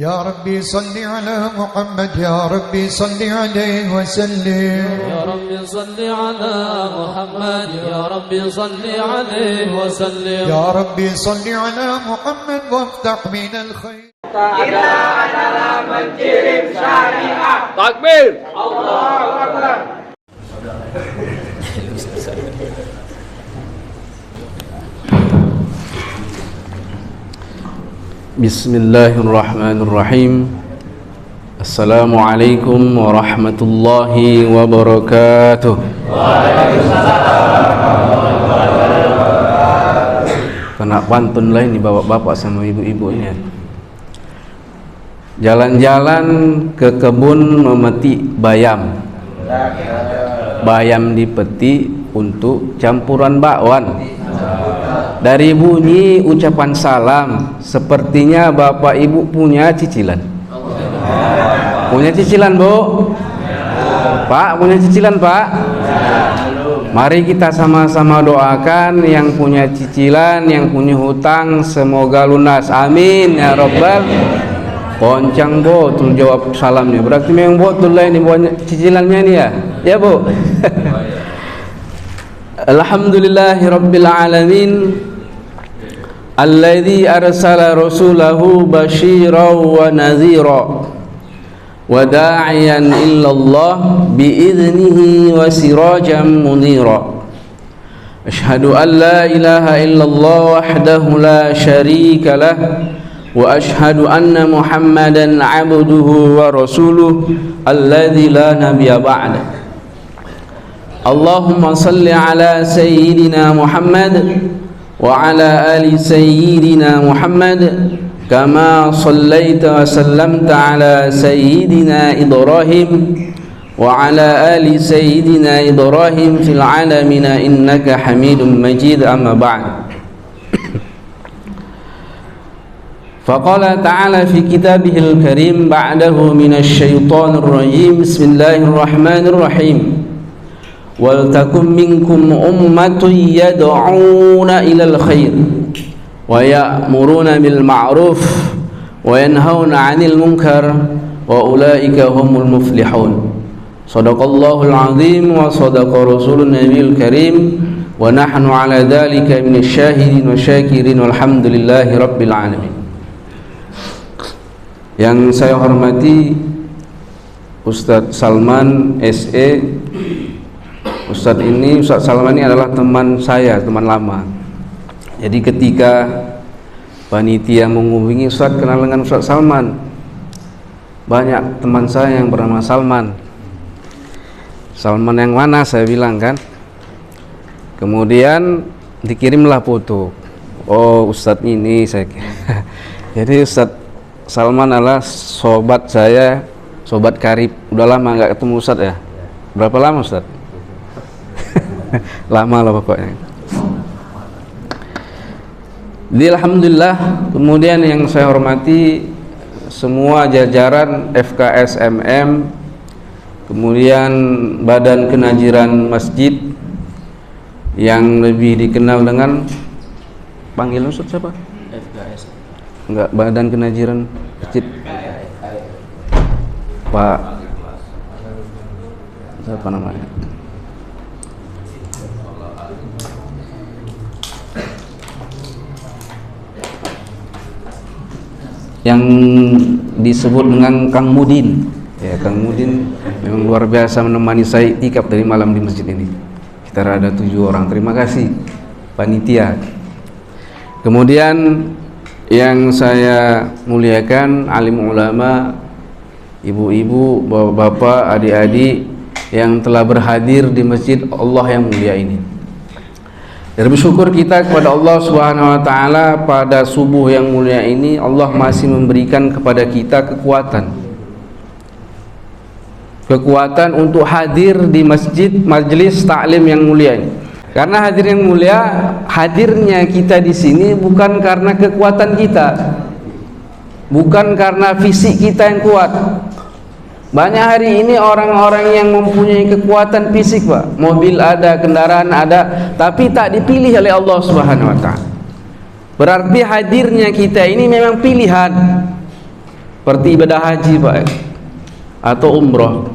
يا ربي صل على محمد يا ربي صل عليه وسلم يا ربي صل على محمد يا ربي صل عليه وسلم يا ربي صل على محمد وافتح من الخير. Kita adalah menkirim syariah. Takbir. Allahu Akbar. Bismillahirrahmanirrahim. Assalamualaikum warahmatullahi wabarakatuh. Kena pantun lain nih bapak-bapak sama ibu-ibu ini. Jalan-jalan ke kebun memetik bayam. Bayam dipeti untuk campuran bakwan. Dari bunyi ucapan salam, sepertinya bapak ibu punya cicilan. Punya cicilan, Bu? Pak, punya cicilan, Pak? Mari kita sama-sama doakan yang punya cicilan, yang punya hutang, semoga lunas. Amin ya Rabbal. Poncang betul jawab salamnya. Berarti memang betul lah ini cicilannya ini ya. Ya, Bu. Alhamdulillahi Rabbil Alamin Alladhi arsala rasulahu bashiran wa nadhira wa da'iyan illallah bi'idhnihi wa sirajan munira. Ashhadu an la ilaha illallah wahdahu la sharika lah wa ashhadu anna Muhammadan abduhu wa rasuluh alladhi la nabiyya ba'da. Allahumma salli ala sayyidina Muhammad wa ala ali sayyidina Muhammad kama sallaita wa sallamta ala sayyidina Ibrahim wa ala ali sayyidina Ibrahim fil alamina innaka hamidun majid. Amma ba'd. Faqala ta'ala fi kitabihil karim ba'dahu minasy syaithanir rajim. Bismillahirrahmanirrahim. Waltakum minkum ummatun yad'una ilal khair wa ya'muruna bil ma'ruf wa yanhauna 'anil munkar wa ulaika humul muflihun. Shadaqallahul 'azim wa shadaqa rasulun nabiyil karim wa nahnu 'ala dzalika minasy syahidin wa syakirin walhamdulillahi rabbil alamin. Yang saya hormati Ustadz Salman SE. Ustadz Salman ini adalah teman saya, teman lama. Jadi ketika panitia menghubungi Ustadz, kenal dengan Ustadz Salman. Banyak teman saya yang bernama Salman. Salman yang mana saya bilang kan. Kemudian dikirimlah foto. Oh, Ustadz ini saya. Jadi Ustadz Salman adalah sobat saya, sobat karib. Udah lama nggak ketemu Ustadz ya. Berapa lama Ustadz? Lama lah pokoknya. Jadi alhamdulillah. Kemudian yang saya hormati semua jajaran FKSMM, kemudian Badan Kenajiran Masjid yang lebih dikenal dengan panggilan Ustaz siapa? FKS. Enggak, Badan Kenajiran Masjid. Pak siapa namanya? Yang disebut dengan Kang Mudin. Ya, Kang Mudin memang luar biasa menemani saya iktikaf dari malam di masjid ini. Kita ada 7 orang. Terima kasih panitia. Kemudian yang saya muliakan alim ulama, ibu-ibu, bapak-bapak, adik-adik yang telah berhadir di masjid Allah yang mulia ini. Dan bersyukur kita kepada Allah Subhanahu wa taala pada subuh yang mulia ini Allah masih memberikan kepada kita kekuatan untuk hadir di masjid majelis taklim yang mulia ini. Karena hadir yang mulia, hadirnya kita di sini bukan karena kekuatan kita, bukan karena fisik kita yang kuat. Banyak hari ini orang-orang yang mempunyai kekuatan fisik, Pak. Mobil ada, kendaraan ada, tapi tak dipilih oleh Allah Subhanahu wa taala. Berarti hadirnya kita ini memang pilihan. seperti ibadah haji Pak atau umroh.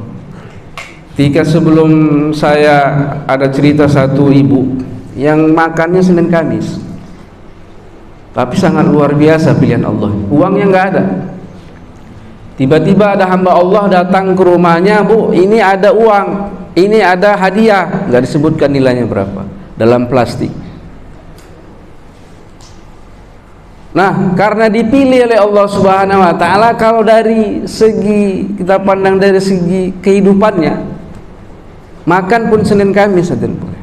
Ketika sebelum saya ada cerita satu ibu yang makannya Senin Kamis, tapi sangat luar biasa pilihan Allah. Uangnya nggak ada. Tiba-tiba ada hamba Allah datang ke rumahnya, Bu, ini ada uang, ini ada hadiah, nggak disebutkan nilainya berapa, dalam plastik. Nah, karena dipilih oleh Allah Subhanahu wa taala, kalau dari segi kita pandang dari segi kehidupannya, makan pun Senin Kamis saja boleh.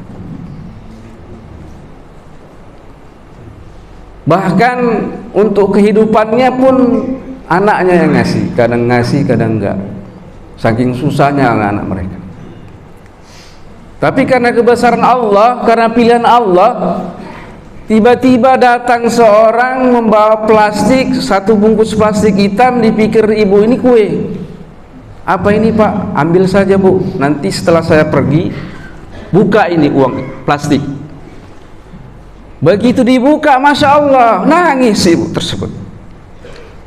Bahkan untuk kehidupannya pun anaknya yang ngasih, kadang enggak. Saking susahnya anak-anak mereka. Tapi karena kebesaran Allah, karena pilihan Allah, tiba-tiba datang seorang membawa plastik, satu bungkus plastik hitam, dipikir ibu ini kue. Apa ini Pak? Ambil saja Bu, nanti setelah saya pergi, buka ini uang plastik. Begitu dibuka, Masya Allah, nangis ibu tersebut.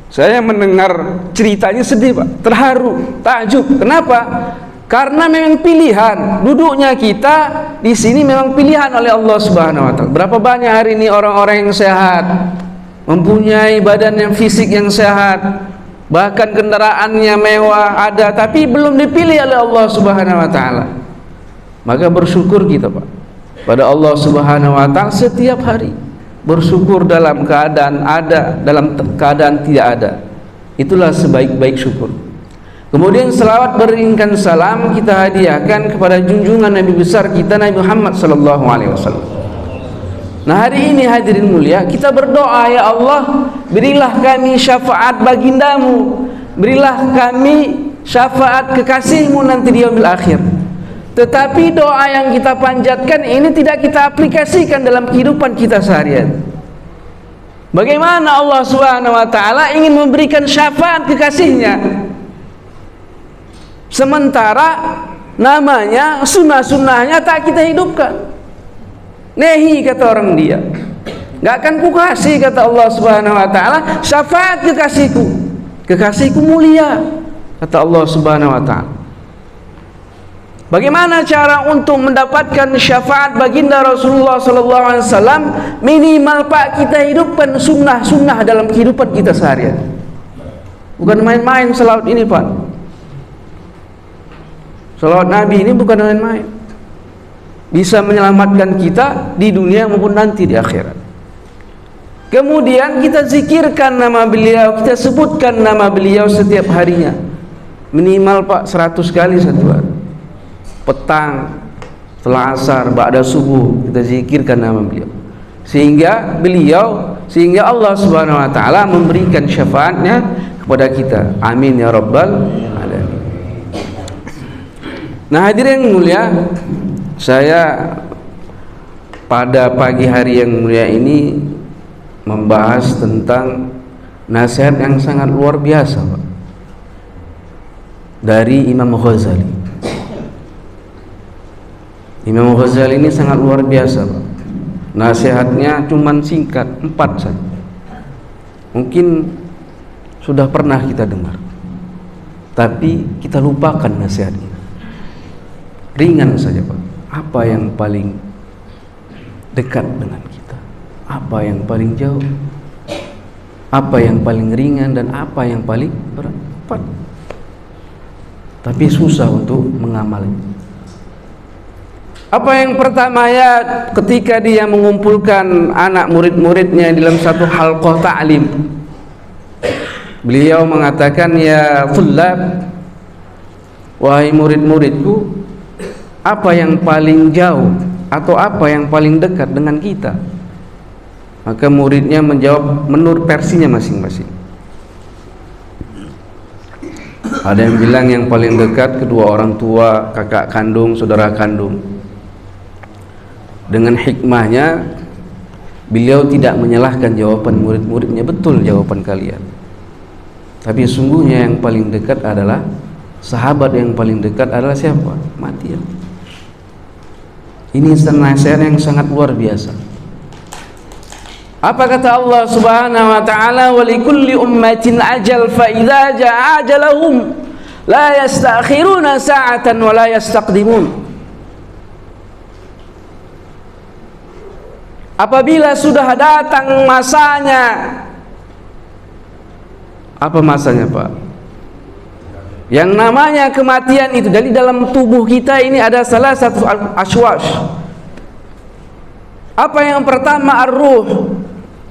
Saya mendengar ceritanya sedih Pak, terharu, takjub. Kenapa? Karena memang pilihan. Duduknya kita di sini memang pilihan oleh Allah Subhanahu wa taala. Berapa banyak hari ini orang-orang yang sehat, mempunyai badan yang fisik yang sehat, bahkan kendaraannya mewah ada, tapi belum dipilih oleh Allah Subhanahu wa taala. Maka bersyukur kita Pak pada Allah Subhanahu wa taala setiap hari. Bersyukur dalam keadaan ada, dalam keadaan tidak ada. Itulah sebaik-baik syukur. Kemudian selawat beriringkan salam kita hadiahkan kepada junjungan Nabi besar kita, Nabi Muhammad sallallahu alaihi wasallam. Nah, hari ini hadirin mulia, kita berdoa, ya Allah, berilah kami syafaat bagindamu, berilah kami syafaat kekasihmu nanti di yaumil akhir. Tetapi doa yang kita panjatkan ini tidak kita aplikasikan dalam kehidupan kita seharian. Bagaimana Allah Subhanahu wa taala ingin memberikan syafaat kekasihnya, sementara namanya sunnah-sunnahnya tak kita hidupkan. Nehi kata orang dia, gak akan kukasih kata Allah Subhanahu wa taala syafaat kekasihku. Kekasihku mulia kata Allah Subhanahu wa taala. Bagaimana cara untuk mendapatkan syafaat baginda Rasulullah sallallahu alaihi wasallam? Minimal Pak, kita hidupkan sunnah-sunnah dalam kehidupan kita seharian. Bukan main-main selawat ini Pak. Selawat Nabi ini bukan main-main. Bisa menyelamatkan kita di dunia maupun nanti di akhirat. Kemudian kita zikirkan nama beliau, kita sebutkan nama beliau setiap harinya. Minimal Pak 100 kali satu hari. Petang, setelah asar, ba'da subuh, kita zikirkan nama beliau. Sehingga Allah Subhanahu wa taala memberikan syafaatnya kepada kita. Amin ya rabbal alamin. Nah, hadirin mulia, saya pada pagi hari yang mulia ini membahas tentang nasihat yang sangat luar biasa Pak, dari Imam Ghazali. Imam Ghazali ini sangat luar biasa Pak. Nasihatnya cuman singkat, 4 saja. Mungkin sudah pernah kita dengar, tapi kita lupakan nasihatnya. Ringan saja Pak. Apa yang paling dekat dengan kita? Apa yang paling jauh? Apa yang paling ringan dan apa yang paling berat? 4. Tapi susah untuk mengamalnya. Apa yang pertama ya, ketika dia mengumpulkan anak murid-muridnya dalam satu halqah ta'lim, beliau mengatakan, ya thullab, wahai murid-muridku, apa yang paling jauh atau apa yang paling dekat dengan kita? Maka muridnya menjawab menurut versinya masing-masing. Ada yang bilang yang paling dekat kedua orang tua, kakak kandung, saudara kandung. Dengan hikmahnya beliau tidak menyalahkan jawaban murid-muridnya, betul jawaban kalian. Tapi sungguhnya yang paling dekat adalah sahabat, yang paling dekat adalah siapa? Mati ya. Ini nasihat yang sangat luar biasa. Apa kata Allah Subhanahu wa taala, "Wa likulli ummatin ajal fa idza jaa ajalahum la yastakhiruna sa'atan wa la yastaqdimun." Apabila sudah datang masanya, apa masanya, Pak? Yang namanya kematian itu, jadi dalam tubuh kita ini ada salah satu aswash. Apa yang pertama? Ar-ruh.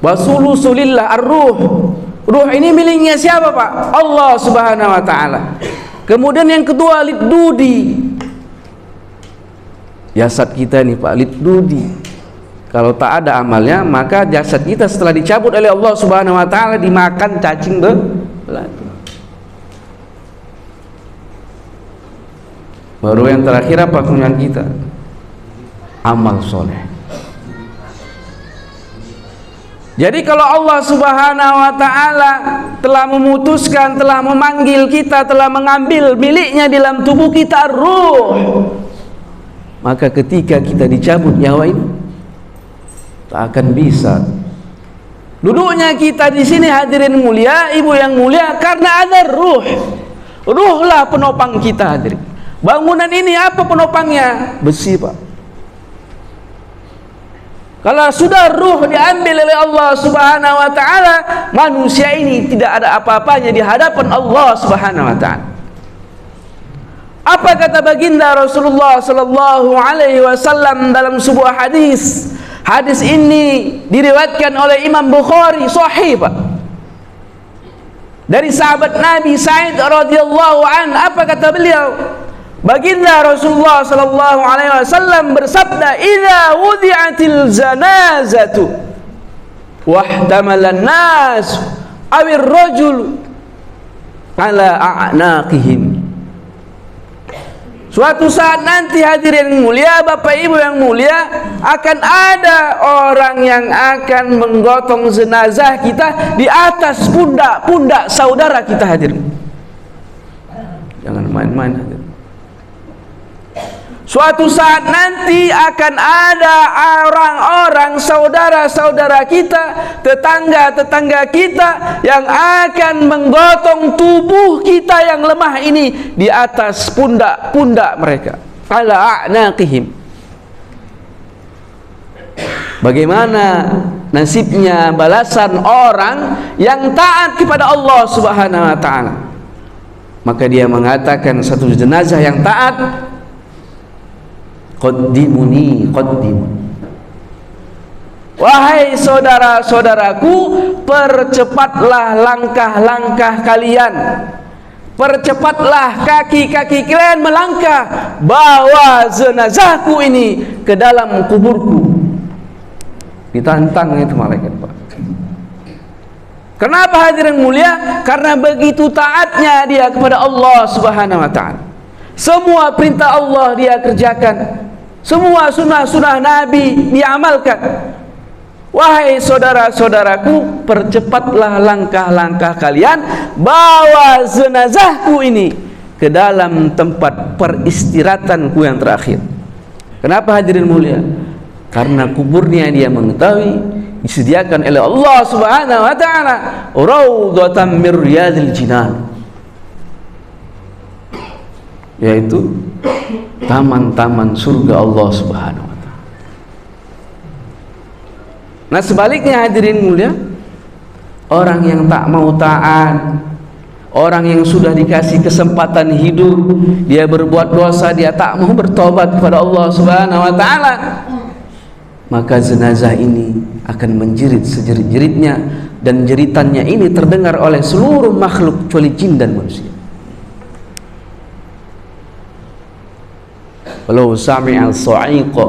Wasulusulillah, ar-ruh. Ruh ini miliknya siapa, Pak? Allah Subhanahu wa taala. Kemudian yang kedua, lidudi. Jasad kita ini, Pak, lidudi. Kalau tak ada amalnya, maka jasad kita setelah dicabut oleh Allah Subhanahu wa taala dimakan cacing belati. Baru yang terakhir apa kemudian kita? Amal soleh. Jadi kalau Allah Subhanahu wa taala telah memutuskan, telah memanggil kita, telah mengambil miliknya dalam tubuh kita, ruh, maka ketika kita dicabut nyawa ini tak akan bisa. Duduknya kita di sini hadirin mulia, ibu yang mulia, karena ada ruh. Ruhlah penopang kita, hadirin. Bangunan ini apa penopangnya? Besi, Pak. Kalau sudah ruh diambil oleh Allah Subhanahu wa taala, manusia ini tidak ada apa-apanya di hadapan Allah Subhanahu wa taala. Apa kata baginda Rasulullah sallallahu alaihi wasallam dalam sebuah hadis? Hadis ini diriwayatkan oleh Imam Bukhari, sahih, Pak. Dari sahabat Nabi Sa'id radhiyallahu an, apa kata beliau? Baginda Rasulullah sallallahu alaihi wasallam bersabda, "Idza wudi'atil janazatu wahtamalan nas awir rajul ala a'naqihim." Suatu saat nanti hadirin mulia, Bapak Ibu yang mulia, akan ada orang yang akan menggotong jenazah kita di atas pundak-pundak saudara kita, hadirin. Jangan main-main, hadirin. Suatu saat nanti akan ada orang-orang, saudara-saudara kita, tetangga-tetangga kita yang akan menggotong tubuh kita yang lemah ini di atas pundak-pundak mereka. Ala a'naqihim. Bagaimana nasibnya, balasan orang yang taat kepada Allah Subhanahu wa taala? Maka dia mengatakan, satu jenazah yang taat, qaddimuni, qaddimuni. Wahai saudara-saudaraku, percepatlah langkah-langkah kalian, percepatlah kaki-kaki kalian melangkah, bawa jenazahku ini ke dalam kuburku. Ditantang itu malaikat, Pak. Kenapa hadirin mulia? Karena begitu taatnya dia kepada Allah Subhanahu wa taala. Semua perintah Allah dia kerjakan, semua sunnah-sunnah Nabi diamalkan. Wahai saudara-saudaraku, percepatlah langkah-langkah kalian, bawa jenazahku ini ke dalam tempat peristirahatanku yang terakhir. Kenapa hadirin mulia? Karena kuburnya dia mengetahui disediakan oleh Allah Subhanahu wa taala raudhatan min riyadil jinan, yaitu taman-taman surga Allah Subhanahu wa taala. Nah, sebaliknya hadirin mulia, orang yang tak mau taat, orang yang sudah dikasih kesempatan hidup, dia berbuat dosa, dia tak mau bertobat kepada Allah Subhanahu wa taala, maka jenazah ini akan menjerit sejerit-jeritnya, dan jeritannya ini terdengar oleh seluruh makhluk kecuali jin dan manusia. Walau sami'al sa'iqa,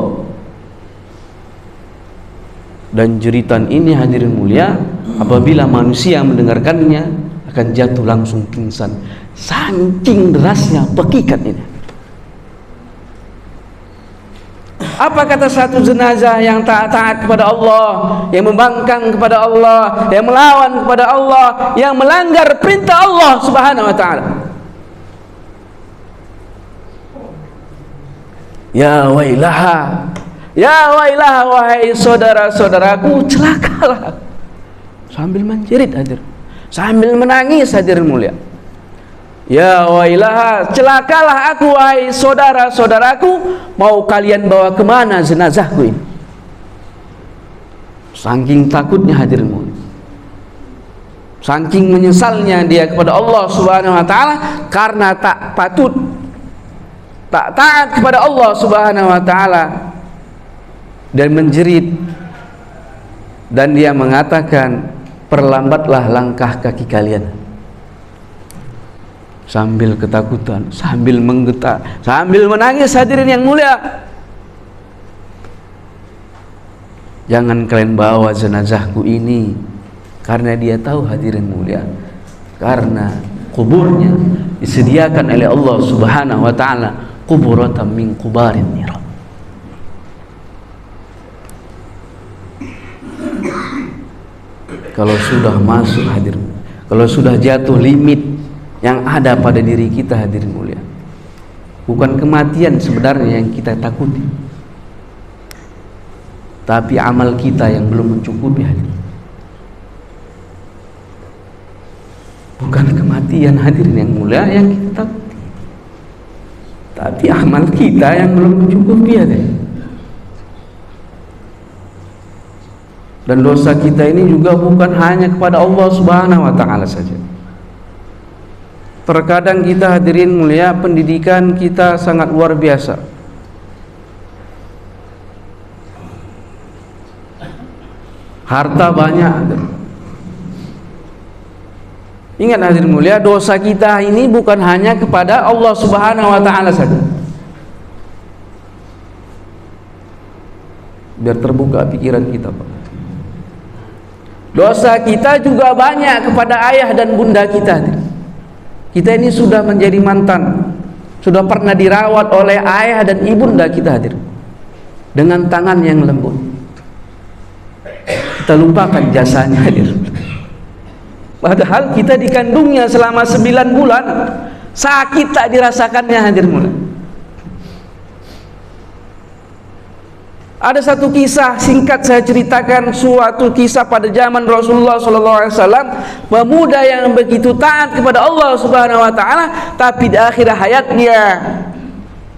dan jeritan ini hadirin mulia, apabila manusia mendengarkannya akan jatuh langsung pingsan, saking derasnya pekikat ini. Apa kata satu jenazah yang taat kepada Allah, yang membangkang kepada Allah, yang melawan kepada Allah, yang melanggar perintah Allah Subhanahu wa taala? Ya wailaha Ya wailah, wahai saudara-saudaraku, celakalah. Sambil menjerit hadir, sambil menangis hadirin mulia. Ya wailah, celakalah aku wahai saudara-saudaraku, mau kalian bawa kemana jenazahku ini? Saking takutnya hadirin mulia, saking menyesalnya dia kepada Allah Subhanahu wa taala karena tak patut, tak taat kepada Allah Subhanahu wa taala, dan menjerit, dan dia mengatakan, perlambatlah langkah kaki kalian. Sambil ketakutan, sambil menggetar, sambil menangis hadirin yang mulia. Jangan kalian bawa jenazahku ini, karena dia tahu hadirin mulia, karena kuburnya disediakan oleh Allah Subhanahu wa taala kuburatan min kubarin nirab. Kalau sudah masuk hadirin, kalau sudah jatuh limit yang ada pada diri kita hadirin mulia, bukan kematian sebenarnya yang kita takuti, tapi amal kita yang belum mencukupi hadirin. Bukan kematian hadirin yang mulia yang kita takuti, tapi amal kita yang belum mencukupi hadirin. Dan dosa kita ini juga bukan hanya kepada Allah Subhanahu wa taala saja. Terkadang kita hadirin mulia, pendidikan kita sangat luar biasa. Harta banyak. Ingat hadirin mulia, dosa kita ini bukan hanya kepada Allah Subhanahu wa taala saja. Biar terbuka pikiran kita, Pak. Dosa kita juga banyak kepada ayah dan bunda kita. Kita ini sudah menjadi mantan, sudah pernah dirawat oleh ayah dan ibunda kita hadir dengan tangan yang lembut. Kita lupakan jasanya hadir. Padahal kita dikandungnya selama 9 bulan, sakit tak dirasakannya hadir mulai. Ada satu kisah singkat saya ceritakan, suatu kisah pada zaman Rasulullah SAW, pemuda yang begitu taat kepada Allah Subhanahu wa taala, tapi di akhir hayatnya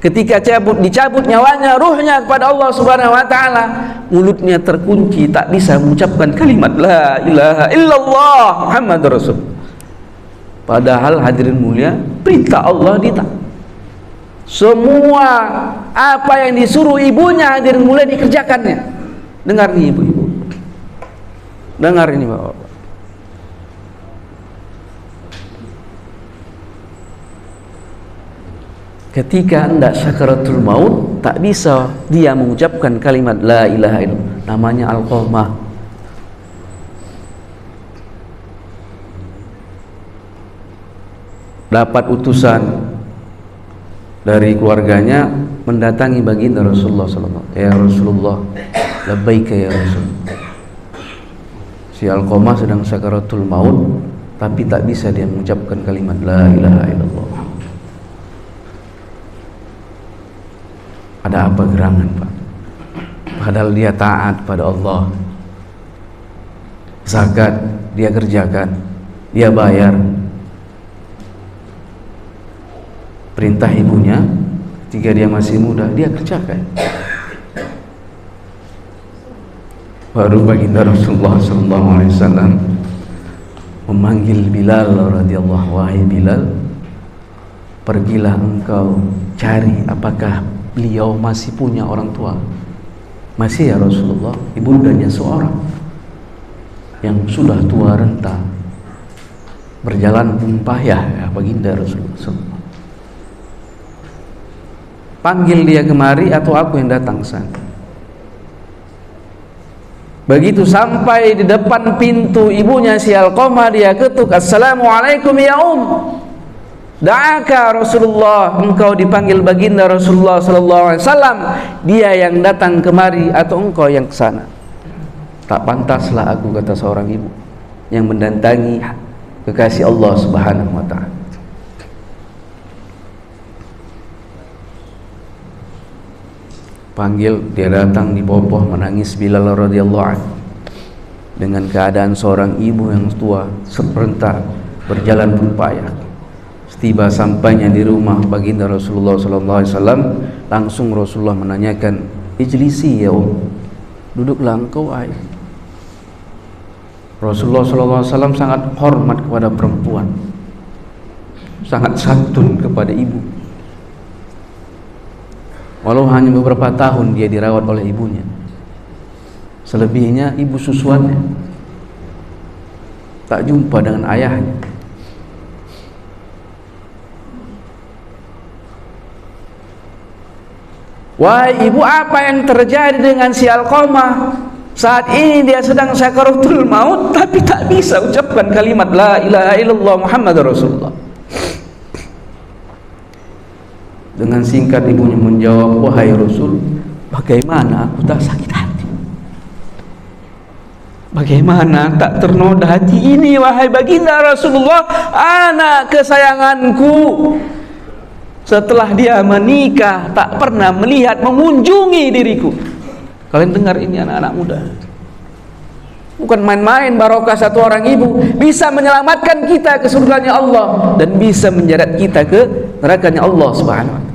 ketika dicabut nyawanya, ruhnya kepada Allah Subhanahu wa taala, mulutnya terkunci, tak bisa mengucapkan kalimat la ilaha illallah Muhammadur Rasul. Padahal hadirin mulia, perintah Allah ditaat. Semua apa yang disuruh ibunya hadirin mulai dikerjakannya. Dengar nih ibu-ibu, dengar ini bapak. Ketika hendak sakaratul maut, tak bisa dia mengucapkan kalimat la ilaha illallah, namanya Alqamah. Dapat utusan dari keluarganya mendatangi baginda Rasulullah SAW. Ya Rasulullah, labbaika ya Rasul. Si Alqamah sedang sakaratul maut, tapi tak bisa dia mengucapkan kalimat la ilaha illallah. Ada apa gerangan, Pak? Padahal dia taat pada Allah, zakat dia kerjakan, dia bayar, perintah ibunya ketika dia masih muda dia kerjakan. Baru baginda Rasulullah SAW memanggil Bilal radhiyallahu, wahai Bilal, pergilah engkau cari apakah beliau masih punya orang tua. Masih ya Rasulullah, ibundanya seorang yang sudah tua renta, berjalan pun payah ya baginda Rasulullah SAW. Panggil dia kemari atau aku yang datang sana. Begitu sampai di depan pintu ibunya si Alqamah, dia ketuk, assalamualaikum ya Da'aka Rasulullah, engkau dipanggil baginda Rasulullah SAW. Dia yang datang kemari atau engkau yang kesana? Tak pantaslah aku, kata seorang ibu yang mendatangi kekasih Allah Subhanahu wa ta'ala. Panggil, dia datang di boboh menangis Bilal radhiyallahu anhu. Dengan keadaan seorang ibu yang tua, serentak berjalan pun payah. Setiba sampainya di rumah baginda Rasulullah sallallahu alaihi wasallam, langsung Rasulullah menanyakan, "Ijlisi ya duduklah engkau wahai." Rasulullah sallallahu alaihi wasallam sangat hormat kepada perempuan, sangat santun kepada ibu. Walau hanya beberapa tahun dia dirawat oleh ibunya, selebihnya ibu susuannya, tak jumpa dengan ayahnya. Wahai ibu, apa yang terjadi dengan si Alqamah? Saat ini dia sedang sakaratul maut, tapi tak bisa ucapkan kalimat la ilaha illallah Muhammadur Rasulullah. Dengan singkat ibunya menjawab, "Wahai Rasul, bagaimana aku tak sakit hati? Bagaimana tak ternoda hati ini, wahai baginda Rasulullah, anak kesayanganku. Setelah dia menikah tak pernah melihat mengunjungi diriku." Kalian dengar ini anak-anak muda, bukan main-main barokah satu orang ibu bisa menyelamatkan kita ke surganya Allah dan bisa menjerat kita ke nerakanya Allah Subhanahu wa taala.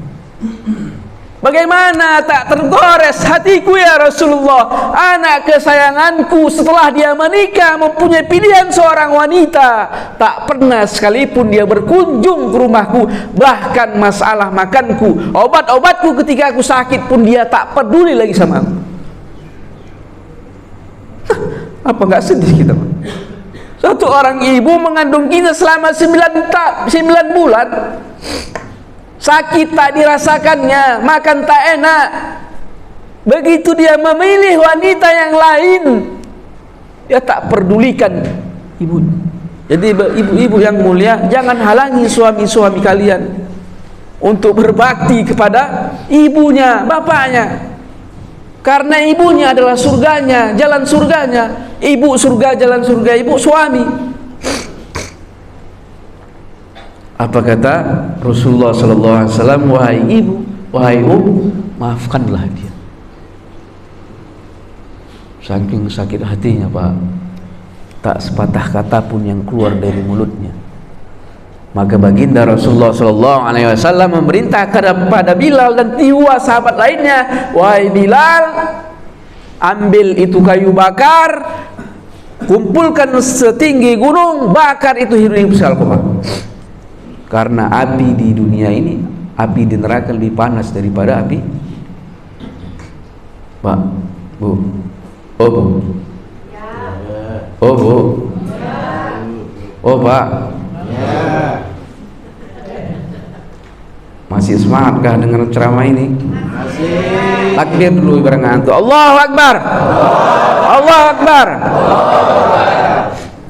Bagaimana tak tergores hatiku ya Rasulullah, anak kesayanganku setelah dia menikah mempunyai pilihan seorang wanita, tak pernah sekalipun dia berkunjung ke rumahku. Bahkan masalah makanku, obat-obatku ketika aku sakit pun dia tak peduli lagi sama aku. Apa enggak sedih kita? Satu orang ibu mengandung kita selama 9 bulan, sakit tak dirasakannya, makan tak enak. Begitu dia memilih wanita yang lain, dia tak pedulikan ibu. Jadi ibu-ibu yang mulia, jangan halangi suami-suami kalian untuk berbakti kepada ibunya, bapaknya. Karena ibunya adalah surganya, jalan surganya. Ibu surga, jalan surga ibu, suami. Apa kata Rasulullah sallallahu alaihi wasallam? Wahai ibu, wahai maafkanlah dia. Saking sakit hatinya Pak, tak sepatah kata pun yang keluar dari mulutnya. Maka baginda Rasulullah sallallahu alaihi wasallam memerintah kepada Bilal dan dua sahabat lainnya, wahai Bilal, ambil itu kayu bakar, kumpulkan setinggi gunung, bakar itu hidup Alqamah. Karena api di dunia ini, api di neraka lebih panas daripada api. Pak, Bu, oh Bu, oh Bu, oh Pak, masih semangatkah dengar ceramah ini? Masih. Takbir dulu bareng antum. Allahu Akbar. Allahu Akbar.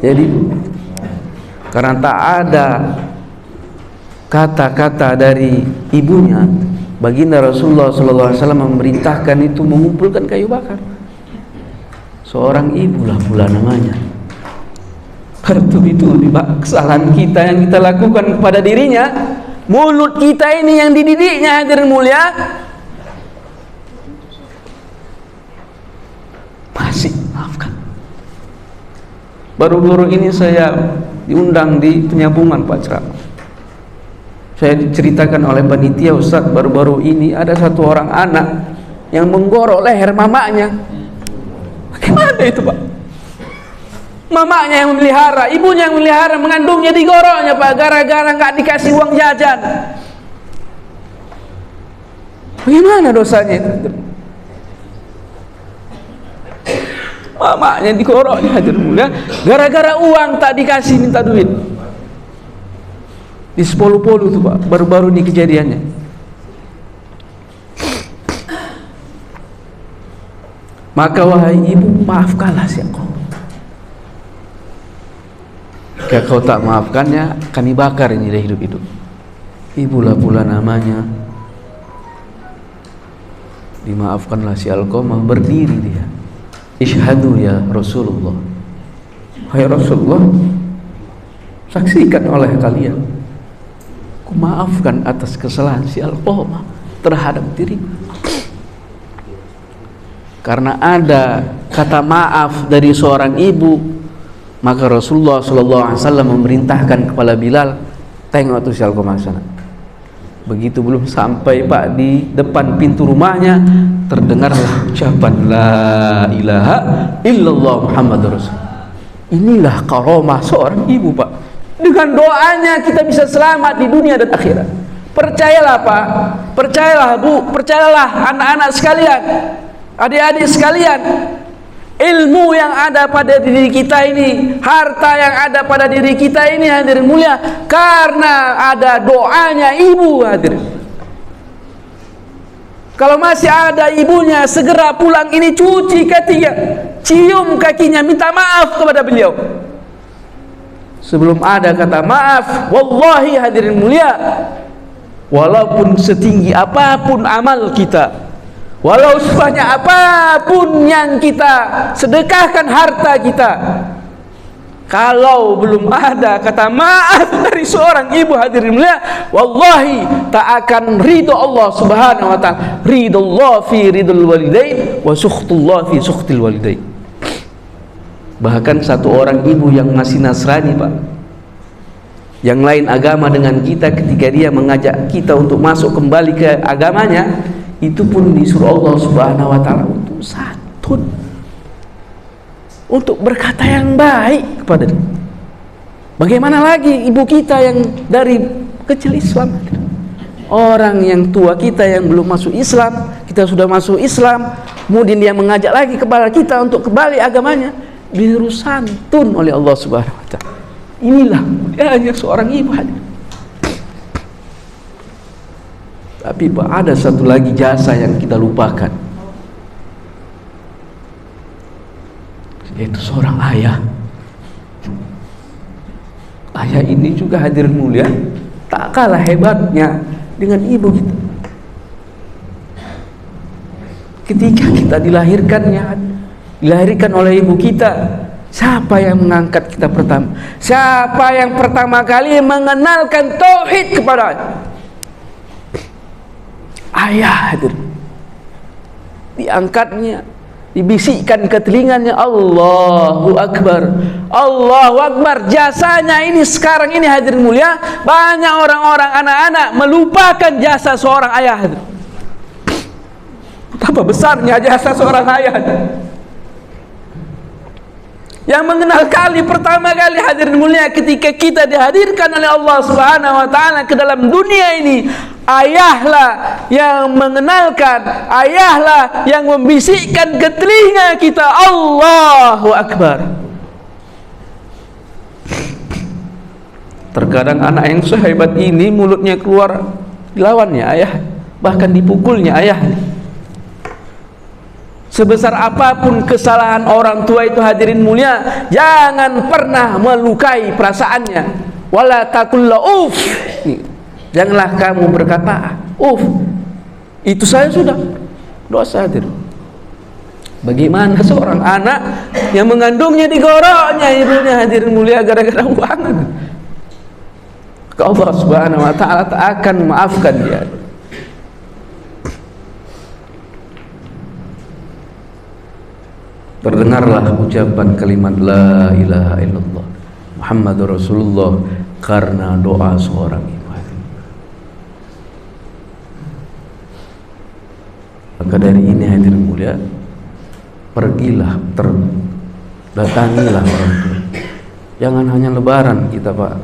Jadi karena tak ada kata-kata dari ibunya, baginda Rasulullah SAW memerintahkan itu mengumpulkan kayu bakar. Seorang ibulah pula namanya. Kartu itu kesalahan kita yang kita lakukan kepada dirinya. Mulut kita ini yang dididiknya, hadirin mulia, masih maafkan. Baru-baru ini saya diundang di penyambungan Pak ceramah. Saya diceritakan oleh panitia, Ustaz, baru-baru ini ada satu orang anak yang menggorok leher mamanya. Bagaimana itu Pak? Mamanya yang memelihara, ibunya yang memelihara, mengandungnya digoroknya Pak, gara-gara nggak dikasih uang jajan. Bagaimana dosanya itu? Mamanya digoroknya, hadir mulia, gara-gara uang tak dikasih, minta duit. Di Sepolu-Polu tuh Pak, baru-baru ini kejadiannya. Maka wahai ibu, maafkanlah si engkau. Jika kau tak maafkannya, kami bakar ini dari hidup-hidup. Ibulah pula namanya. Dimaafkanlah si Alqamah, berdiri dia. Ishhadu ya Rasulullah. Hai Rasulullah, saksikan oleh kalian, ku maafkan atas kesalahan si Alqamah terhadap diri. karena ada kata maaf dari seorang ibu, maka Rasulullah SAW memerintahkan kepada Bilal, tengok tuh si Alqamah sana. Begitu belum sampai Pak di depan pintu rumahnya, terdengarlah ucapan la ilaha illallah Muhammadur Rasul. Inilah karomah seorang ibu, Pak. Dengan doanya kita bisa selamat di dunia dan akhirat. Percayalah Pak, percayalah Bu, percayalah anak-anak sekalian, adik-adik sekalian, ilmu yang ada pada diri kita ini, harta yang ada pada diri kita ini, hadirin mulia, karena ada doanya ibu, hadirin. Kalau masih ada ibunya, segera pulang ini cuci kakinya, cium kakinya, minta maaf kepada beliau. Sebelum ada kata maaf, wallahi hadirin mulia, walaupun setinggi apapun amal kita, walau sebanyak apapun yang kita sedekahkan harta kita, kalau belum ada kata maaf dari seorang ibu, hadirin mulia, wallahi tak akan ridho Allah Subhanahu wa ta'ala. Ridho Allah fi ridhul walidain wa sukhtullah fi sukhtil walidain. Bahkan satu orang ibu yang masih Nasrani, Pak, yang lain agama dengan kita, ketika dia mengajak kita untuk masuk kembali ke agamanya, itu pun disuruh Allah Subhanahu wa ta'ala untuk santun, untuk berkata yang baik kepada dia. Bagaimana lagi ibu kita yang dari kecil Islam, orang yang tua kita yang belum masuk Islam, kita sudah masuk Islam, kemudian dia mengajak lagi kepada kita untuk kembali agamanya, disuruh santun oleh Allah Subhanahu wa ta'ala. Inilah mulianya seorang ibu, hadir. Tapi Pak, ada satu lagi jasa yang kita lupakan, yaitu seorang ayah. Ayah ini juga, hadirin mulia, tak kalah hebatnya dengan ibu kita. Ketika kita dilahirkan oleh ibu kita, siapa yang mengangkat kita pertama? Siapa yang pertama kali mengenalkan tauhid kepada ayah? Hadir. Diangkatnya, dibisikkan ke telinganya, Allahu Akbar, Allahu Akbar. Jasanya ini sekarang ini, hadirin mulia, banyak orang-orang, anak-anak melupakan jasa seorang ayah. Betapa besarnya jasa seorang ayah yang mengenal kali pertama kali, hadirin mulia, ketika kita dihadirkan oleh Allah Subhanahu wa ta'ala ke dalam dunia ini. Ayahlah yang mengenalkan, ayahlah yang membisikkan ke telinga kita, Allahu Akbar. Terkadang anak yang sehebat ini mulutnya keluar dilawannya ayah, bahkan dipukulnya ayah. Sebesar apapun kesalahan orang tua itu, hadirin mulia, jangan pernah melukai perasaannya. Wala taqulla uff. Janganlah kamu berkata uff. Itu saya sudah dosa, hadir. Bagaimana seorang anak yang mengandungnya digoroknya ibunya, hadirin mulia, gara-gara uang? Allah Subhanahu wa ta'ala tak akan memaafkan dia. Terdengarlah ucapan kalimat la ilaha illallah Muhammadur Rasulullah karena doa seorang ibu. Maka dari ini, hadirin mulia, pergilah, datangilah orang tua. Jangan hanya lebaran kita, Pak,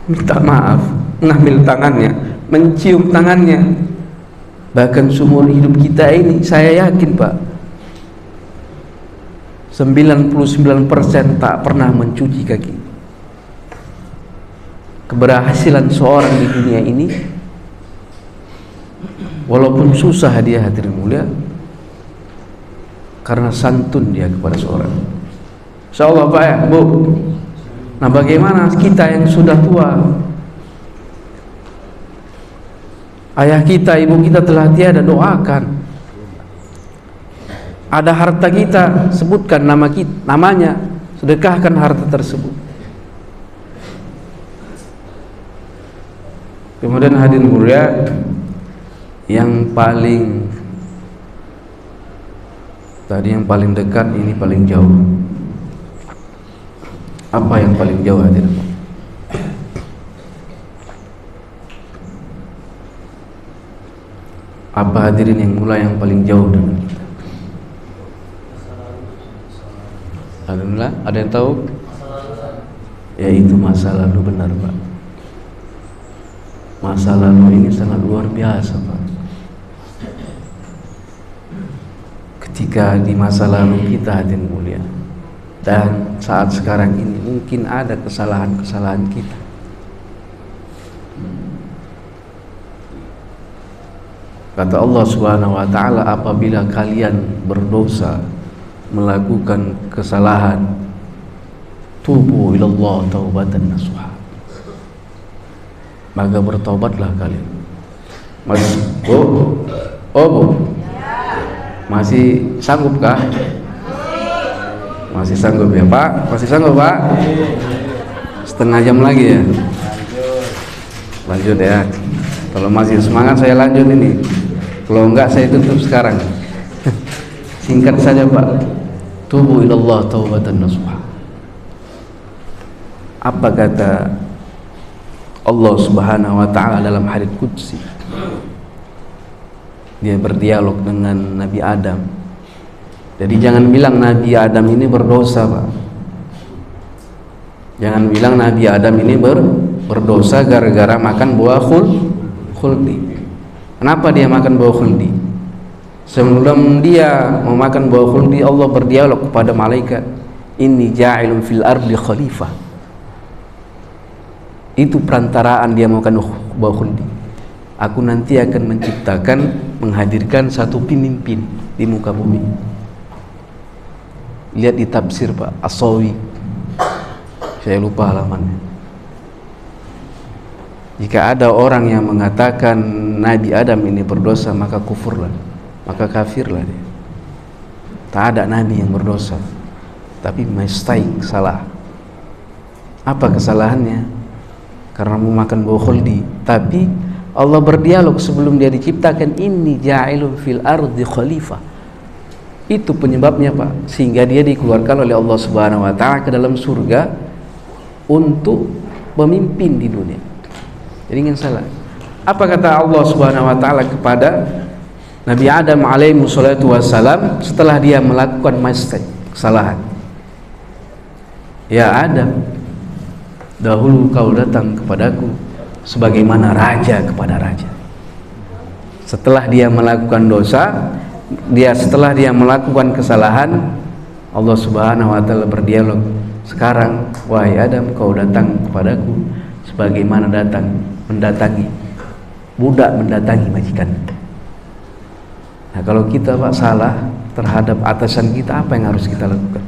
minta maaf, mengambil tangannya, mencium tangannya. Bahkan seumur hidup kita ini, saya yakin Pak, 99% tak pernah mencuci kaki. Keberhasilan seorang di dunia ini, walaupun susah dia, hadirin mulia, karena santun dia kepada seorang. Insyaallah Pak ya, Bu. Nah, bagaimana kita yang sudah tua? Ayah kita, ibu kita telah tiada, doakan. Ada harta kita, sebutkan namanya, sedekahkan harta tersebut. Kemudian hadirin mulia, yang paling Tadi yang paling dekat, ini paling jauh. Apa yang paling jauh hadirin? Apa hadirin yang mulai yang paling jauh dengan kita? Alhamdulillah, ada yang tahu? Ya, itu masa lalu, benar Pak. Masa lalu ini sangat luar biasa Pak. Ketika di masa lalu kita hadirin mulia, dan saat sekarang ini mungkin ada kesalahan-kesalahan kita. Kata Allah Subhanahu wa taala, apabila kalian berdosa, melakukan kesalahan, tubu ilallah taubatan nasuha, maka bertaubatlah kalian. Masih sanggupkah? Masih sanggup ya Pak? Masih sanggup Pak? Setengah jam lagi ya? Lanjut ya. Kalau masih semangat saya lanjut ini. Kalau enggak saya tutup sekarang. Singkat saja Pak. Tubu ilallah taubatan nasuha. Apa kata Allah Subhanahu wa taala dalam hadits qudsi? Dia berdialog dengan Nabi Adam. Jadi jangan bilang Nabi Adam ini berdosa Pak. Jangan bilang Nabi Adam ini berdosa gara-gara makan buah khuldi. Kenapa dia makan buah khuldi? Sebelum dia memakan buah khuldi, Allah berdialog kepada malaikat, inni ja'ilun fil ardi khalifah. Itu perantaraan dia makan buah khuldi. Aku nanti akan menciptakan, menghadirkan satu pemimpin di muka bumi. Lihat di tafsir Pak As-Sawi, saya lupa halamannya. Jika ada orang yang mengatakan Nabi Adam ini berdosa, maka kufurlah, maka kafirlah dia. Tak ada Nabi yang berdosa, tapi mistake, salah. Apa kesalahannya? Karena memakan buah khuldi. Tapi Allah berdialog sebelum dia diciptakan, inni ja'ilun fil ardi khalifah. Itu penyebabnya Pak, sehingga dia dikeluarkan oleh Allah Subhanahu wa taala ke dalam surga untuk memimpin di dunia. Jadi jangan salah. Apa kata Allah Subhanahu wa taala kepada Nabi Adam alaihi wassalatu wassalam setelah dia melakukan mistake, kesalahan? Ya Adam, dahulu kau datang kepadaku sebagaimana raja kepada raja. Setelah dia melakukan dosa, setelah dia melakukan kesalahan, Allah Subhanahu wa taala berdialog, sekarang wahai Adam, kau datang kepadaku sebagaimana mendatangi budak mendatangi majikan. Nah, kalau kita Pak salah terhadap atasan kita, apa yang harus kita lakukan?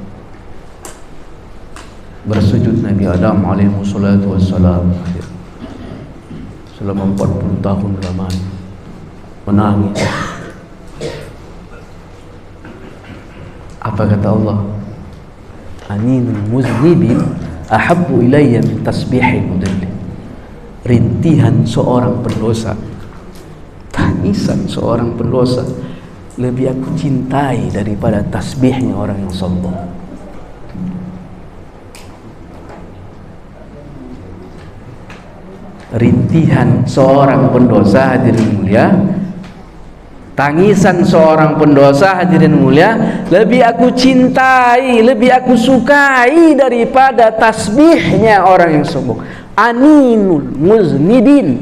Bersujud Nabi Adam alaihi wassalatu wassalam selama 40 tahun lamanya, menangis. Apa kata Allah? Aninul muznibin ahabbu ilayya min tasbihil mudallil. Rintihan seorang pendosa, tangisan seorang pendosa lebih aku cintai daripada tasbihnya orang yang sombong. Rintihan seorang pendosa hadirin mulia, tangisan seorang pendosa hadirin mulia lebih aku cintai, lebih aku sukai daripada tasbihnya orang yang sombong. Aninul muznibin.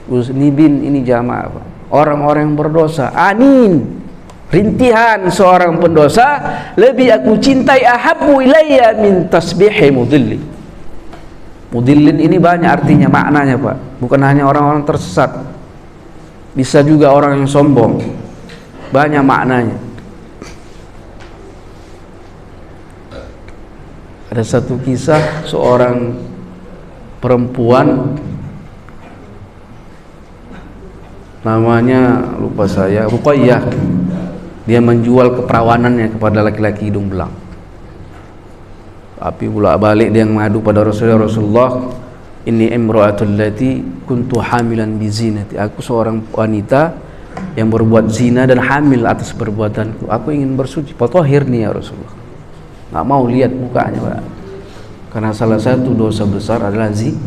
Muznibin ini jamaah Pak, orang-orang yang berdosa. Anin, rintihan seorang pendosa lebih aku cintai, ahabbu ilayya min tasbihi mudillin. Mudillin ini banyak artinya, maknanya Pak, bukan hanya orang-orang tersesat, bisa juga orang yang sombong, banyak maknanya. Ada satu kisah seorang perempuan, namanya lupa saya, Ruqayyah. Dia menjual keperawanannya kepada laki-laki hidung belang. Tapi bolak balik dia mengadu pada Rasulullah, ini imra'atul lati kuntu hamilan bizinati. Aku seorang wanita yang berbuat zina dan hamil atas perbuatanku, aku ingin bersuci, fatahhir nih ya Rasulullah. Nggak mau lihat mukanya, Pak. Karena salah satu dosa besar adalah zina.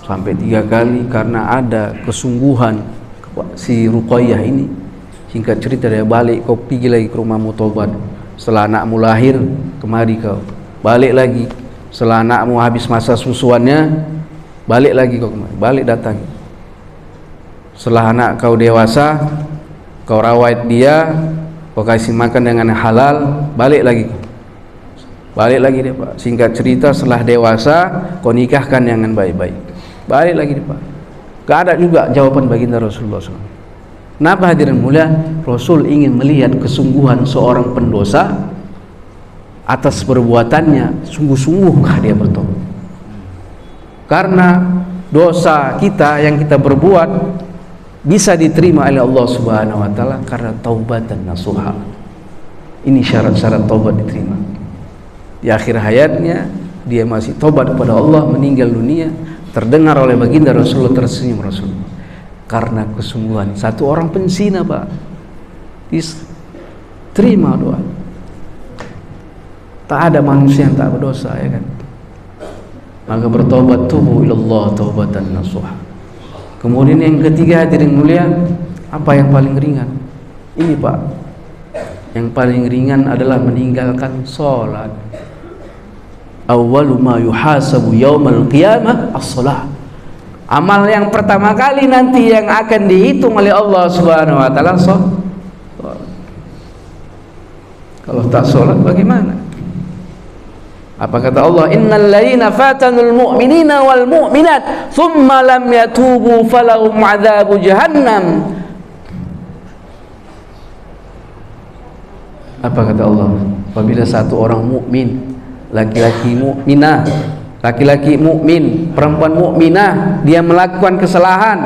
Sampai 3 kali karena ada kesungguhan si Ruqayyah ini. Singkat cerita, dia balik, kau pergi lagi ke rumahmu tobat. Setelah anakmu lahir, kemari kau. Balik lagi. Setelah anakmu habis masa susuannya, balik lagi kau kemari. Balik datang. Setelah anak kau dewasa, kau rawat dia, kau kasih makan dengan halal, balik lagi. Balik lagi dia, Pak. Singkat cerita, setelah dewasa, kau nikahkan dengan baik-baik. Balik lagi dia, Pak. Gak ada juga jawaban baginda Rasulullah SAW. Kenapa hadirin mulia? Rasul ingin melihat kesungguhan seorang pendosa atas perbuatannya, sungguh-sungguhkah dia bertobat. Karena dosa kita yang kita berbuat bisa diterima oleh Allah Subhanahu wa taala karena taubatan nasuha. Ini syarat-syarat taubat diterima. Di akhir hayatnya dia masih taubat kepada Allah, meninggal dunia, terdengar oleh baginda Rasulullah, tersenyum Rasulullah karena kesungguhan. Satu orang penzina, Pak, terima doa. Tak ada manusia yang tak berdosa, ya kan? Maka bertobat, tubu ilallah taubatan nasuha. Kemudian yang ketiga, hadirin mulia, apa yang paling ringan? Ini, Pak, yang paling ringan adalah meninggalkan sholat. Awwalu ma yuhasabu yaumal qiyamah as-shalah. Amal yang pertama kali nanti yang akan dihitung oleh Allah Subhanahu wa taala sholat. Kalau tak sholat bagaimana? Apa kata Allah? Innal ladzina fatanul mu'minina wal mu'minat thumma lam yatubu falahum 'adzabu jahannam. Apa kata Allah? Apabila satu orang mukmin, laki-laki mukminah, laki-laki mukmin, perempuan mukminah, dia melakukan kesalahan,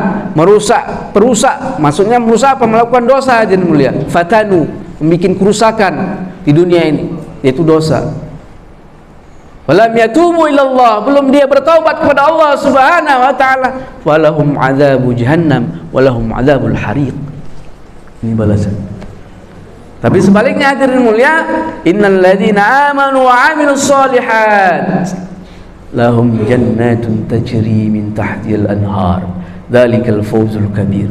perusak, maksudnya merusak apa? Melakukan dosa, hadirin mulia. Fatanu, membuat kerusakan di dunia ini, yaitu dosa. Walam yatubu ilallah, belum dia bertaubat kepada Allah Subhanahu wa taala, walahum adzabu jahannam walahum adzabul hariq. Ini balasan. Tapi sebaliknya, hadirin mulia, innal ladzina amanu wa 'amilus shalihat lahum jannatun tajri min tahtihal anhar dzalikal fawzul kabir.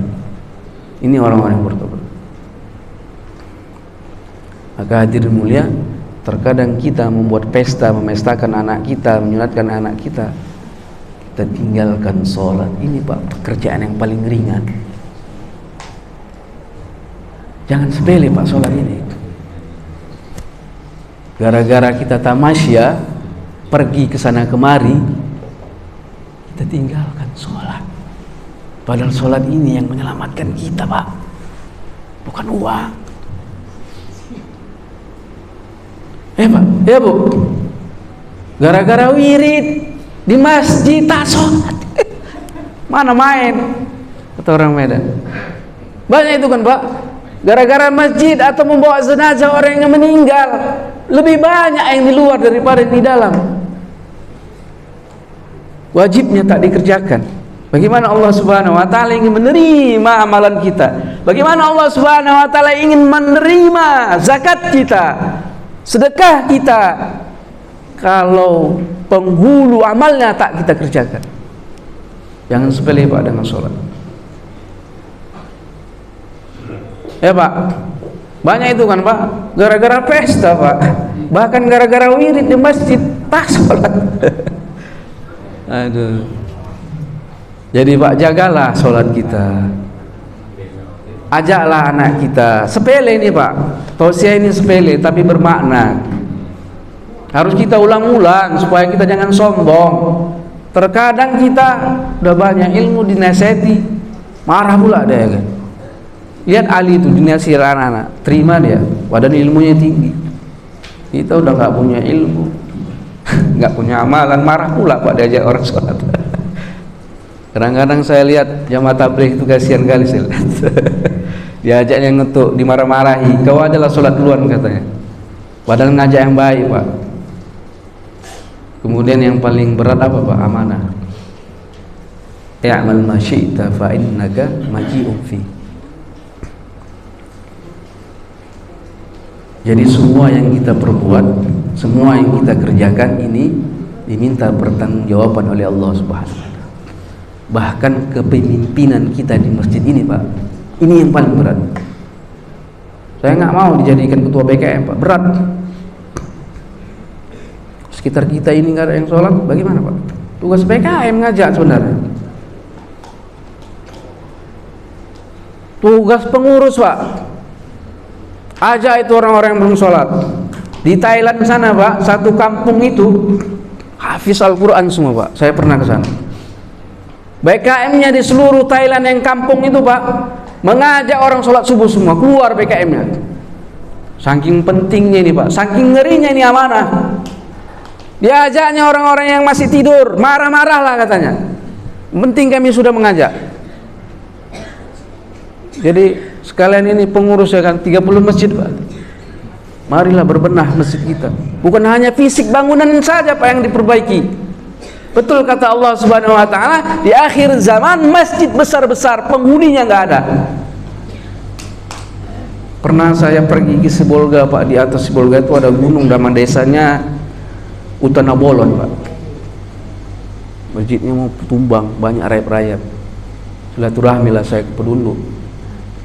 Ini orang-orang yang bertobat. Maka hadirin mulia, terkadang kita membuat pesta, memestakan anak kita, menyunatkan anak kita, kita tinggalkan sholat. Ini, Pak, pekerjaan yang paling ringan. Jangan sepele, Pak, sholat ini. Gara-gara kita tamasya, pergi ke sana kemari, kita tinggalkan sholat. Padahal sholat ini yang menyelamatkan kita, Pak, bukan uang. Pak, ya Bu, gara-gara wirid di masjid tak sholat. Mana main, kata orang Medan. Banyak itu kan, Pak. Gara-gara masjid atau membawa jenazah orang yang meninggal, lebih banyak yang di luar daripada yang di dalam. Wajibnya tak dikerjakan. Bagaimana Allah Subhanahu wa taala ingin menerima amalan kita? Bagaimana Allah Subhanahu wa taala ingin menerima zakat kita, sedekah kita, kalau penghulu amalnya tak kita kerjakan? Jangan sepele, Pak, dengan sholat. Ya, Pak, banyak itu kan, Pak, gara-gara pesta, Pak, bahkan gara-gara wirid di masjid tak sholat. Aduh. Jadi, Pak, jagalah sholat kita, ajaklah anak kita. Sepele ini, Pak, tausiah ini sepele tapi bermakna. Harus kita ulang-ulang supaya kita jangan sombong. Terkadang kita udah banyak ilmu dinasihati, marah pula dia, kan. Lihat Ali itu dinasihati anak-anak, terima dia, badan ilmunya tinggi. Kita udah nggak punya ilmu, nggak punya amalan, marah pula, Pak, diajak orang sholat. Kadang-kadang saya lihat jamaah tabligh itu kasihan kali saya lihat. Diajaknya ngetuk, dimarah-marahi, kau adalah sholat duluan katanya. Padahal ngajak yang baik, Pak. Kemudian yang paling berat apa, Pak? Amanah. i'mal ma syi'ta fa innaka maji'un fi. Jadi semua yang kita perbuat, semua yang kita kerjakan ini diminta pertanggungjawaban oleh Allah Subhanahu wa taala. Bahkan kepemimpinan kita di masjid ini, Pak, ini yang paling berat. Saya nggak mau dijadikan ketua BKM, Pak, berat. Sekitar kita ini nggak ada yang sholat, bagaimana, Pak? Tugas BKM ngajak sebenarnya. Tugas pengurus, Pak, ajak itu orang-orang yang belum sholat. Di Thailand sana, Pak, satu kampung itu hafiz Al-Quran semua, Pak. Saya pernah ke sana. BKM-nya di seluruh Thailand yang kampung itu, Pak, mengajak orang sholat subuh semua, keluar BKM-nya. Saking pentingnya ini, Pak, saking ngerinya ini amanah. Diajaknya orang-orang yang masih tidur, marah-marah lah katanya. Penting kami sudah mengajak. Jadi sekalian ini pengurus ya kan 30 masjid, Pak. Marilah berbenah masjid kita. Bukan hanya fisik bangunan saja, Pak, yang diperbaiki. Betul kata Allah Subhanahu wa taala, di akhir zaman masjid besar-besar penghuninya nggak ada. Pernah saya pergi ke Sibolga, Pak. Di atas Sibolga itu ada gunung, nama desanya Utanabolon, Pak. Masjidnya mau tumbang, banyak rayap-rayap. Silaturahmi lah saya ke penduduk.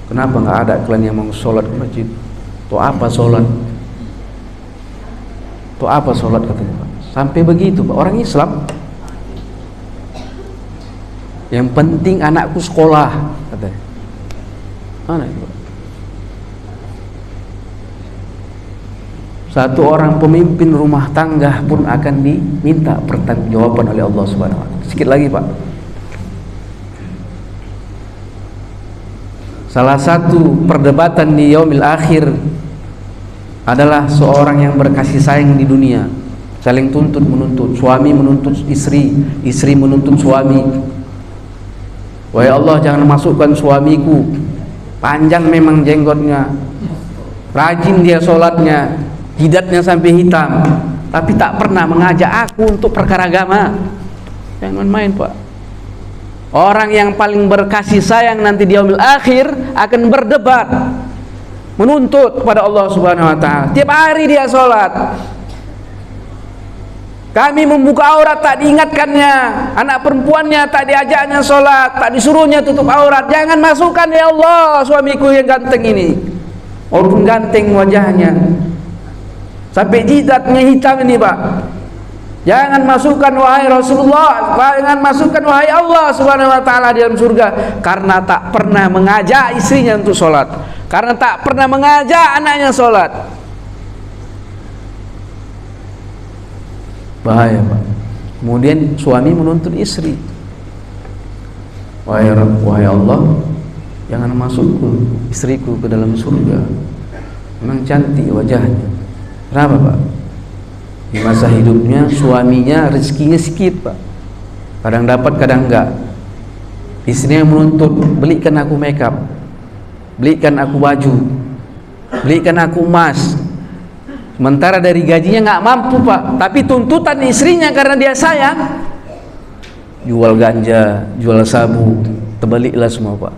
Kenapa nggak ada kalian yang mau sholat ke masjid? Tuh apa sholat? Tuh apa sholat katanya, Pak. Sampai begitu, Pak. Orang Islam. Yang penting anakku sekolah katanya. Mana itu, Pak? Satu orang pemimpin rumah tangga pun akan diminta pertanggungjawaban oleh Allah Subhanahu wa taala. Sedikit lagi, Pak. Salah satu perdebatan di yaumil akhir adalah seorang yang berkasih sayang di dunia, saling tuntut menuntut, suami menuntut istri, istri menuntut suami. Wahai Allah, jangan masukkan suamiku, panjang memang jenggotnya, rajin dia sholatnya, jidatnya sampai hitam, tapi tak pernah mengajak aku untuk perkara agama. Jangan main, Pak. Orang yang paling berkasih sayang nanti di yaumil akhir akan berdebat, menuntut kepada Allah Subhanahu wa taala. Tiap hari dia sholat. Kami membuka aurat tak diingatkannya, anak perempuannya tak diajaknya sholat, tak disuruhnya tutup aurat. Jangan masukkan ya Allah suamiku yang ganteng ini, walaupun ganteng wajahnya, sampai jidatnya hitam ini, Pak. Jangan masukkan wahai Rasulullah, jangan masukkan wahai Allah Subhanahu wa taala di dalam surga, karena tak pernah mengajak istrinya untuk sholat, karena tak pernah mengajak anaknya sholat. Bahaya, Pak. Kemudian suami menuntut istri, wahai Allah, jangan masukkan istriku ke dalam surga, memang cantik wajahnya. Kenapa, Pak? Di masa hidupnya suaminya rezekinya sedikit, Pak. Kadang dapat, kadang enggak. Istrinya menuntut, belikan aku makeup, belikan aku baju, belikan aku emas. Sementara dari gajinya nggak mampu, Pak. Tapi tuntutan istrinya karena dia sayang, jual ganja, jual sabu, terbaliklah semua, Pak.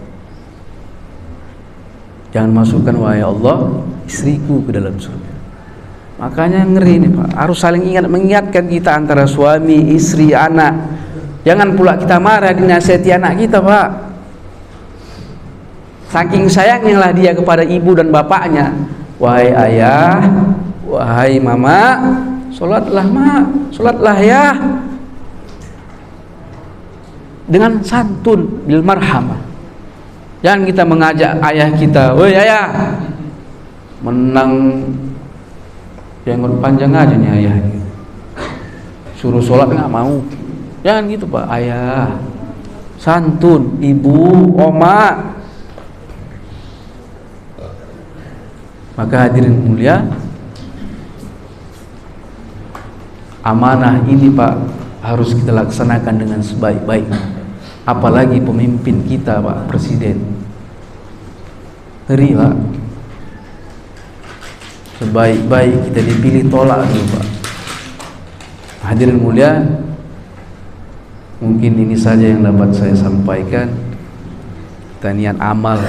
Jangan masukkan wahai Allah istriku ke dalam surga. Makanya ngeri nih, Pak. Harus saling mengingatkan kita antara suami, istri, anak. Jangan pula kita marah dinasihati anak kita, Pak. Saking sayangnya lah dia kepada ibu dan bapaknya. Wahai ayah, wahai mama, sholatlah mak, sholatlah ya. Dengan santun, bil marhamah. Jangan kita mengajak ayah kita, woi ayah, menang jenggot panjang aja nih ayah, suruh sholat nggak mau. Jangan gitu, Pak. Ayah, santun, ibu, oma. Maka hadirin mulia, amanah ini, Pak, harus kita laksanakan dengan sebaik-baiknya. Apalagi pemimpin kita, Pak, presiden. Ngeri, Pak. Sebaik-baik kita dipilih, tolak dulu, Pak. Hadirin mulia, Mungkin ini saja yang dapat saya sampaikan. Kita niat amal.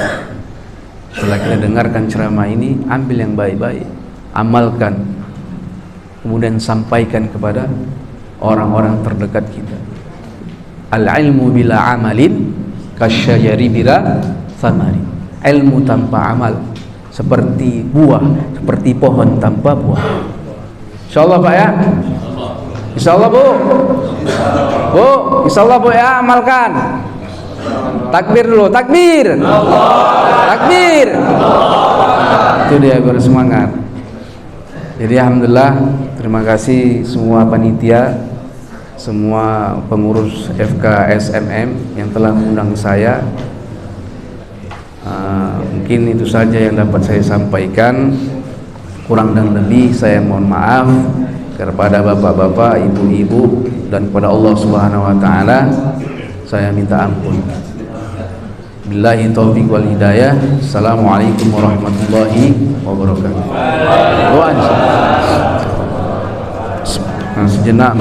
Setelah kita dengarkan ceramah ini, ambil yang baik-baik, amalkan, kemudian sampaikan kepada orang-orang terdekat kita. Al-ilmu bila amalin kasyajari bila thamari. Ilmu tanpa amal seperti buah, seperti pohon tanpa buah. Insyaallah Pak ya. Insyaallah Bu. Bu, insyaallah Bu ya, amalkan. Takbir dulu, takbir. Takbir. Itu dia biar semangat. Jadi alhamdulillah, terima kasih semua panitia, semua pengurus FKSMM yang telah mengundang saya. Mungkin itu saja yang dapat saya sampaikan. Kurang dan lebih saya mohon maaf kepada bapak-bapak, ibu-ibu, dan kepada Allah Subhanahu wa taala saya minta ampun. Billahi taufiq wal hidayah. Assalamualaikum warahmatullahi wabarakatuh. Sejenak